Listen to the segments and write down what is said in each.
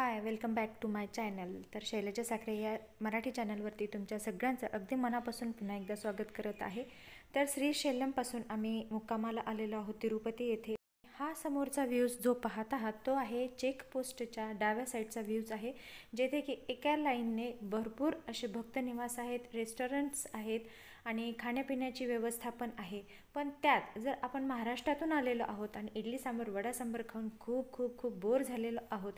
High, welcome back to my channel. तर शैलजा साखरे या मराठी चॅनलवरती तुमच्या सगळ्यांचं अगदी मनापासून पुन्हा एकदा स्वागत करत आहे. तर श्री शैल्यमपासून आम्ही मुक्कामाला आलेलो आहोत तिरुपती येथे. हा समोरचा व्ह्यूज जो पाहत आहात तो आहे चेकपोस्टच्या डाव्या साईडचा व्ह्यूज आहे, जेथे की एका लाईनने भरपूर असे भक्तनिवास आहेत, रेस्टॉरंट्स आहेत आणि खाण्यापिण्याची व्यवस्था पण आहे. पण त्यात जर आपण महाराष्ट्रातून आलेलो आहोत आणि इडली सांबर वडा सांबर खाऊन खूप खूप खूप बोर झालेलो आहोत,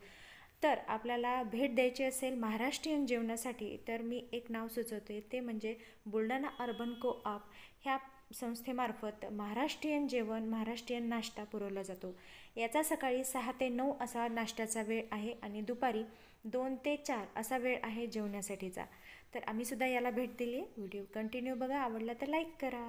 तर आपल्याला भेट द्यायची असेल महाराष्ट्रीयन जेवणासाठी, तर मी एक नाव सुचवते, ते म्हणजे बुलढाणा अर्बन कोऑप ह्या संस्थेमार्फत महाराष्ट्रीयन जेवण, महाराष्ट्रीयन नाश्ता पुरवला जातो. याचा सकाळी 6 ते 9 असा नाश्त्याचा वेळ आहे आणि दुपारी 2 ते 4 असा वेळ आहे जेवण्यासाठीचा. तर आम्हीसुद्धा याला भेट दिली. व्हिडिओ कंटिन्यू बघा, आवडला तर लाईक करा.